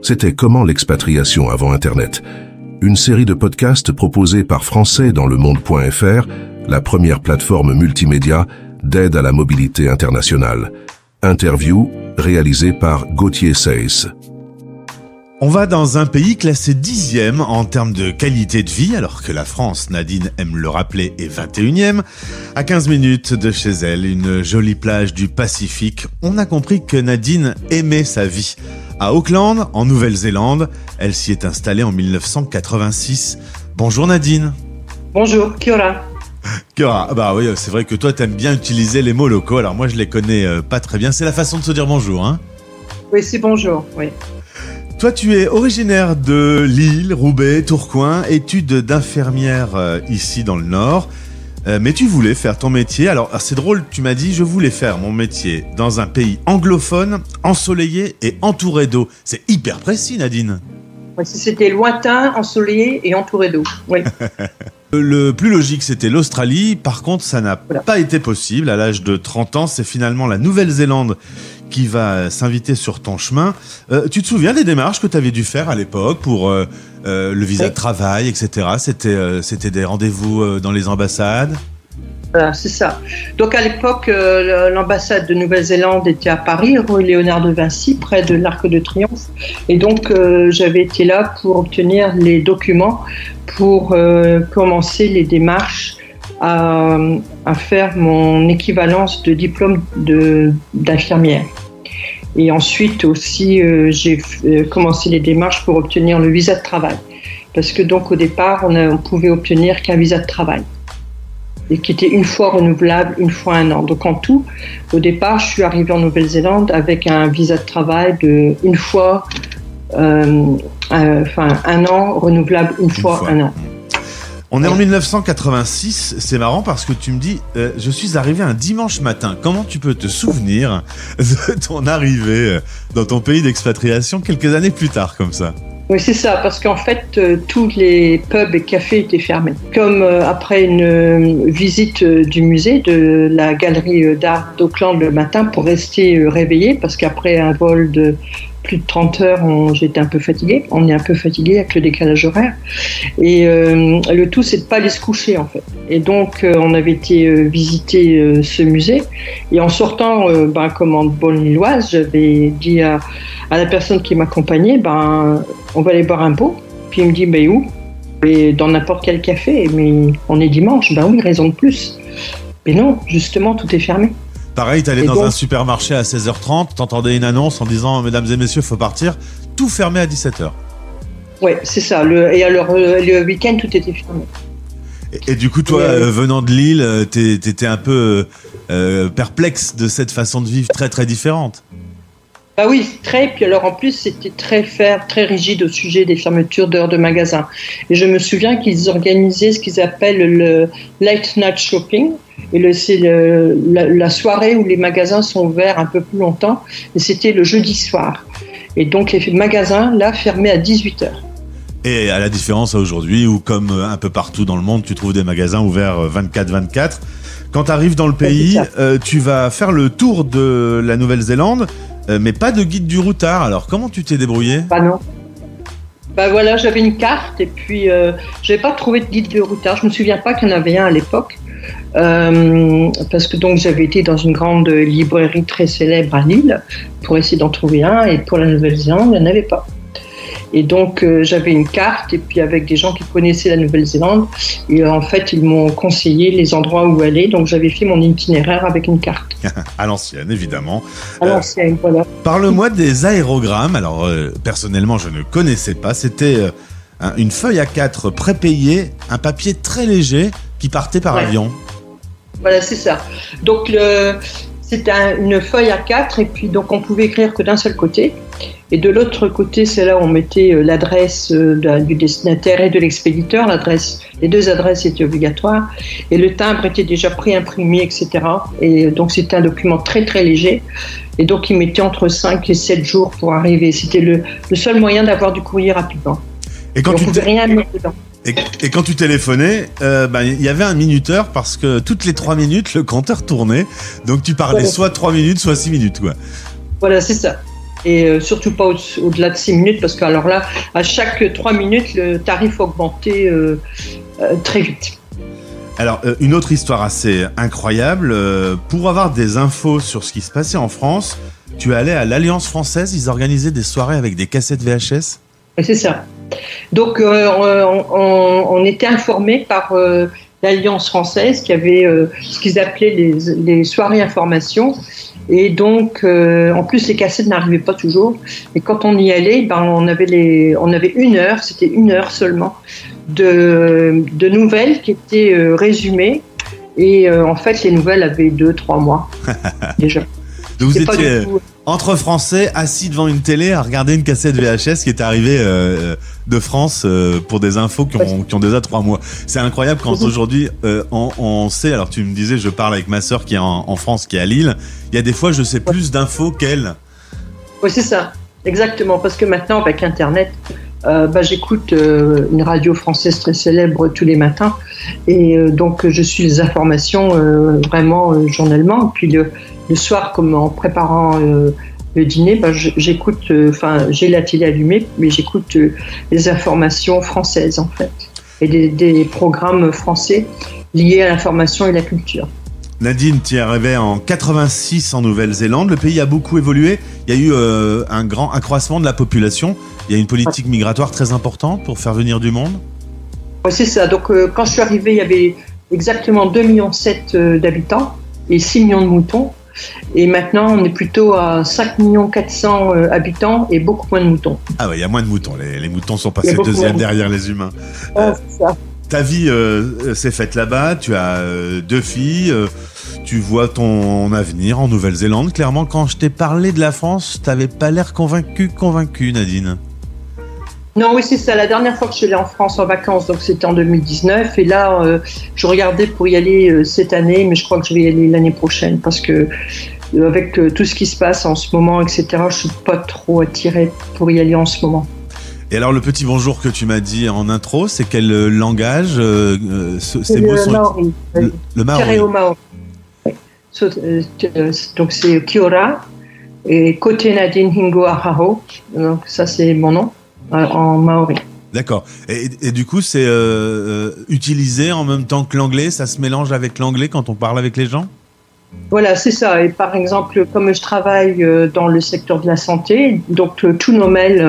C'était Comment l'expatriation avant Internet, une série de podcasts proposés par Français dans le monde.fr, la première plateforme multimédia d'aide à la mobilité internationale. Interview réalisée par Gauthier Seyss. On va dans un pays classé 10e en termes de qualité de vie, alors que la France, Nadine aime le rappeler, est 21e. À 15 minutes de chez elle, une jolie plage du Pacifique, on a compris que Nadine aimait sa vie. À Auckland, en Nouvelle-Zélande, elle s'y est installée en 1986. Bonjour Nadine. Bonjour, kia ora. Kia ora. Bah oui, c'est vrai que toi t'aimes bien utiliser les mots locaux, alors moi je les connais pas très bien. C'est la façon de se dire bonjour, hein? Oui, c'est bonjour, oui. Toi, tu es originaire de Lille, Roubaix, Tourcoing, études d'infirmière ici dans le Nord. Mais tu voulais faire ton métier. Alors, c'est drôle, tu m'as dit, je voulais faire mon métier dans un pays anglophone, ensoleillé et entouré d'eau. C'est hyper précis, Nadine. Oui, c'était lointain, ensoleillé et entouré d'eau, oui. Le plus logique, c'était l'Australie. Par contre, ça n'a pas été possible. À l'âge de 30 ans, c'est finalement la Nouvelle-Zélande qui va s'inviter sur ton chemin. Tu te souviens des démarches que tu avais dû faire à l'époque pour le visa de travail, etc. C'était des rendez-vous dans les ambassades? Voilà, c'est ça. Donc à l'époque, l'ambassade de Nouvelle-Zélande était à Paris, rue Léonard de Vinci, près de l'Arc de Triomphe. Et donc j'avais été là pour obtenir les documents pour commencer les démarches à faire mon équivalence de diplôme d'infirmière. Et ensuite aussi, j'ai commencé les démarches pour obtenir le visa de travail. Parce que donc au départ, on pouvait obtenir qu'un visa de travail. Et qui était une fois renouvelable, une fois un an. Donc en tout, au départ, je suis arrivée en Nouvelle-Zélande avec un visa de travail de une fois, un an, renouvelable une fois un an. On est en 1986, c'est marrant parce que tu me dis, je suis arrivé un dimanche matin. Comment tu peux te souvenir de ton arrivée dans ton pays d'expatriation quelques années plus tard comme ça? Oui, c'est ça, parce qu'en fait, tous les pubs et cafés étaient fermés. Comme après une visite du musée, de la galerie d'art d'Auckland le matin pour rester réveillé, parce qu'après un vol de plus de 30 heures, j'étais un peu fatiguée. On est un peu fatigué avec le décalage horaire. Et le tout, c'est de ne pas aller se coucher, en fait. Et donc, on avait été visiter ce musée. Et en sortant, comme en bonne lilloise, j'avais dit à la personne qui m'accompagnait, on va aller boire un pot. Puis il me dit, où? Et dans n'importe quel café. Mais on est dimanche. Oui, raison de plus. Mais non, justement, tout est fermé. Pareil, t'allais dans un supermarché à 16h30, t'entendais une annonce en disant « Mesdames et messieurs, faut partir », tout fermé à 17h. Oui, c'est ça. Et alors, le week-end, tout était fermé. Et du coup, toi, venant de Lille, t'étais un peu perplexe de cette façon de vivre très, très différente. Bah oui, très. Puis alors en plus, c'était très rigide au sujet des fermetures d'heures de magasins. Et je me souviens qu'ils organisaient ce qu'ils appellent le late night shopping. Et c'est la soirée où les magasins sont ouverts un peu plus longtemps. Et c'était le jeudi soir. Et donc les magasins, là, fermaient à 18h. Et à la différence aujourd'hui, où comme un peu partout dans le monde, tu trouves des magasins ouverts 24/24. Quand tu arrives dans le pays, tu vas faire le tour de la Nouvelle-Zélande. Mais pas de guide du routard, alors comment tu t'es débrouillé? Non. Voilà, j'avais une carte et puis j'avais pas trouvé de guide du routard. Je me souviens pas qu'il y en avait un à l'époque. Parce que donc j'avais été dans une grande librairie très célèbre à Lille pour essayer d'en trouver un, et pour la Nouvelle-Zélande, il n'y en avait pas. Et donc j'avais une carte, et puis avec des gens qui connaissaient la Nouvelle-Zélande, et en fait ils m'ont conseillé les endroits où aller, donc j'avais fait mon itinéraire avec une carte. À l'ancienne, évidemment. À l'ancienne, voilà. Parle-moi des aérogrammes. Alors personnellement je ne connaissais pas, c'était une feuille A4 prépayée, un papier très léger qui partait par avion. Voilà, c'est ça. Donc c'était une feuille A4, et puis donc on pouvait écrire que d'un seul côté. Et de l'autre côté, c'est là où on mettait l'adresse du destinataire et de l'expéditeur. Les deux adresses étaient obligatoires. Et le timbre était déjà pré-imprimé, etc. Et donc, c'était un document très, très léger. Et donc, il mettait entre 5 et 7 jours pour arriver. C'était le seul moyen d'avoir du courrier rapidement. Et quand tu pouvait rien mettre dedans. Et quand tu téléphonais, il y avait un minuteur parce que toutes les 3 minutes, le compteur tournait. Donc tu parlais soit 3 minutes, soit 6 minutes, quoi. Voilà, c'est ça. Et surtout pas au-delà de 6 minutes parce que alors là, à chaque 3 minutes, le tarif augmentait très vite. Alors, une autre histoire assez incroyable. Pour avoir des infos sur ce qui se passait en France, tu allais à l'Alliance française, ils organisaient des soirées avec des cassettes VHS. Et c'est ça. Donc, on était informés par l'Alliance française qui avait ce qu'ils appelaient les soirées information. Et donc, en plus, les cassettes n'arrivaient pas toujours. Et quand on y allait, on avait 1 heure, c'était 1 heure seulement, de nouvelles qui étaient résumées. Et en fait, les nouvelles avaient 2-3 mois déjà. Donc vous étiez entre Français assis devant une télé à regarder une cassette VHS qui est arrivée de France pour des infos qui ont déjà 3 mois. C'est incroyable quand aujourd'hui on sait, alors tu me disais, je parle avec ma sœur qui est en France, qui est à Lille, il y a des fois je sais plus d'infos qu'elle. Oui, c'est ça, exactement, parce que maintenant avec Internet, j'écoute une radio française très célèbre tous les matins et donc je suis les informations vraiment journellement. Puis le soir, comme en préparant le dîner, j'écoute, j'ai la télé allumée, mais j'écoute les informations françaises en fait et des programmes français liés à l'information et la culture. Nadine, tu es arrivée en 86 en Nouvelle-Zélande. Le pays a beaucoup évolué. Il y a eu un grand accroissement de la population. Il y a une politique migratoire très importante pour faire venir du monde. Oui, c'est ça. Donc, quand je suis arrivée, il y avait exactement 2,7 millions d'habitants et 6 millions de moutons. Et maintenant, on est plutôt à 5,4 millions habitants et beaucoup moins de moutons. Ah ouais, il y a moins de moutons. Les moutons sont passés deuxième derrière les humains. C'est ça. Ta vie s'est faite là-bas. Tu as 2 filles. Tu vois ton avenir en Nouvelle-Zélande. Clairement, quand je t'ai parlé de la France, tu n'avais pas l'air convaincu, Nadine. Non, oui, c'est ça. La dernière fois que je suis allée en France en vacances, donc c'était en 2019. Et là, je regardais pour y aller cette année, mais je crois que je vais y aller l'année prochaine parce que avec tout ce qui se passe en ce moment, etc., je ne suis pas trop attirée pour y aller en ce moment. Et alors, le petit bonjour que tu m'as dit en intro, c'est quel langage C'est le Maori. Le Maori. Te reo Maori. Donc c'est Kia ora et Kote Nadine Hingo Ahaho. Donc ça c'est mon nom en Maori. D'accord. Et du coup c'est utilisé en même temps que l'anglais, ça se mélange avec l'anglais quand on parle avec les gens? Voilà, c'est ça. Et par exemple, comme je travaille dans le secteur de la santé, donc tous nos mails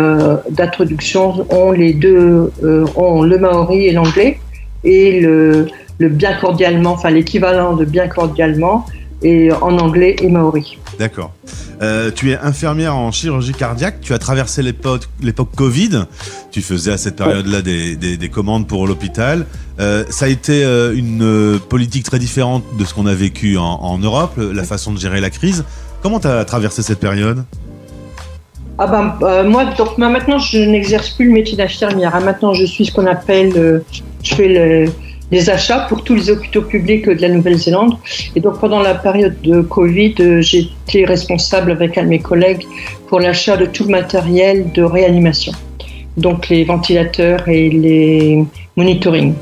d'introduction ont les deux, ont le Maori et l'anglais, et le bien cordialement, enfin l'équivalent de bien cordialement, et en anglais et maori. D'accord. Tu es infirmière en chirurgie cardiaque. Tu as traversé l'époque Covid. Tu faisais à cette période-là des commandes pour l'hôpital. Ça a été une politique très différente de ce qu'on a vécu en Europe, la façon de gérer la crise. Comment tu as traversé cette période ? Moi, donc, maintenant, je n'exerce plus le métier d'infirmière. Maintenant, je suis ce qu'on appelle... je fais les achats pour tous les hôpitaux publics de la Nouvelle-Zélande. Et donc, pendant la période de Covid, j'étais responsable avec un de mes collègues pour l'achat de tout le matériel de réanimation. Donc, les ventilateurs et les monitoring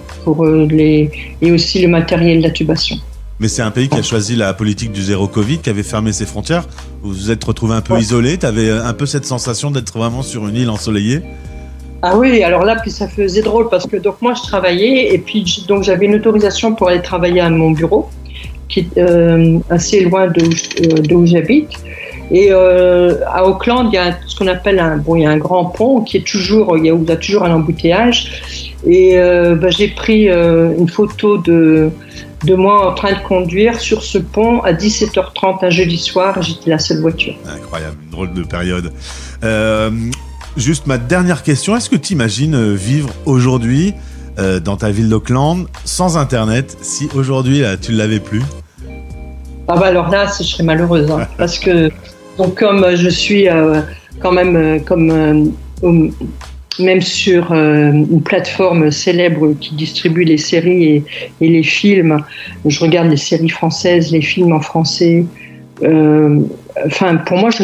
et aussi le matériel d'intubation. Mais c'est un pays qui a choisi la politique du zéro Covid, qui avait fermé ses frontières. Vous vous êtes retrouvé un peu isolé. Tu avais un peu cette sensation d'être vraiment sur une île ensoleillée. Ah oui, alors là, puis ça faisait drôle parce que donc moi je travaillais et puis donc j'avais une autorisation pour aller travailler à mon bureau qui est assez loin d'où j'habite. Et à Auckland, il y a ce qu'on appelle il y a un grand pont qui est toujours, où il y a toujours un embouteillage. Et j'ai pris une photo de moi en train de conduire sur ce pont à 17h30 un jeudi soir et j'étais la seule voiture. Incroyable, une drôle de période. Juste ma dernière question, est-ce que tu imagines vivre aujourd'hui dans ta ville d'Auckland sans Internet si aujourd'hui là, tu ne l'avais plus ? Alors là, je serais malheureuse parce que donc, comme je suis quand même même sur une plateforme célèbre qui distribue les séries et les films, je regarde les séries françaises, les films en français. Pour moi, je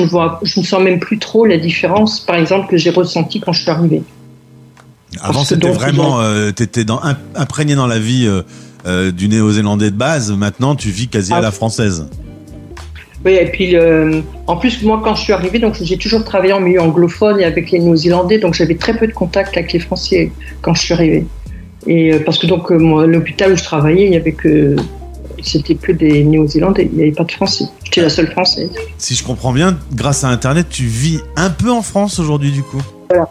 ne sens même plus trop la différence, par exemple, que j'ai ressentie quand je suis arrivée. Avant, c'était vraiment, t'étais imprégné dans la vie du Néo-Zélandais de base. Maintenant, tu vis quasi à la française. Oui, et puis en plus, moi, quand je suis arrivée, donc j'ai toujours travaillé en milieu anglophone et avec les Néo-Zélandais, donc j'avais très peu de contact avec les Français quand je suis arrivée. Et parce que donc l'hôpital où je travaillais, il y avait c'était que des Néo-Zélandais, il n'y avait pas de Français. J'étais la seule Française. Si je comprends bien, grâce à Internet, tu vis un peu en France aujourd'hui, du coup. Voilà.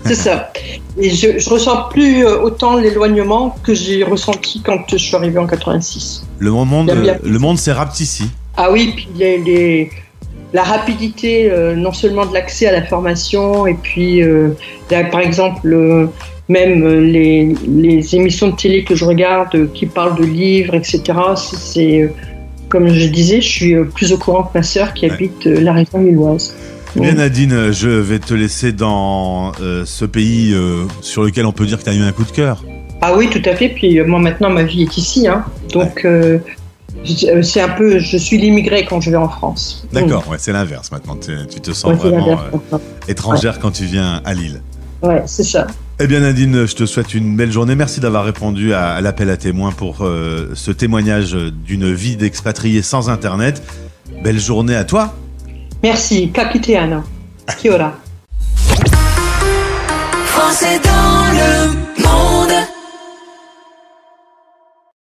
C'est ça. Et je ressens plus autant l'éloignement que j'ai ressenti quand je suis arrivée en 86. Le monde s'est rapetissé. Ah oui, puis la rapidité, non seulement de l'accès à l'information, et puis par exemple même les émissions de télé que je regarde qui parlent de livres, etc. C'est comme je disais, je suis plus au courant que ma sœur qui habite la région lilloise. Bien Nadine, je vais te laisser dans ce pays sur lequel on peut dire que tu as eu un coup de cœur. Ah oui, tout à fait. Puis moi maintenant ma vie est ici, hein. Donc c'est un peu, je suis l'immigré quand je vais en France. D'accord, ouais, c'est l'inverse maintenant. Tu te sens vraiment étrangère quand tu viens à Lille. Ouais, c'est ça. Eh bien Nadine, je te souhaite une belle journée. Merci d'avoir répondu à l'appel à témoins pour ce témoignage d'une vie d'expatrié sans Internet. Belle journée à toi. Merci. Capitano. Kia ora. Français dans le monde.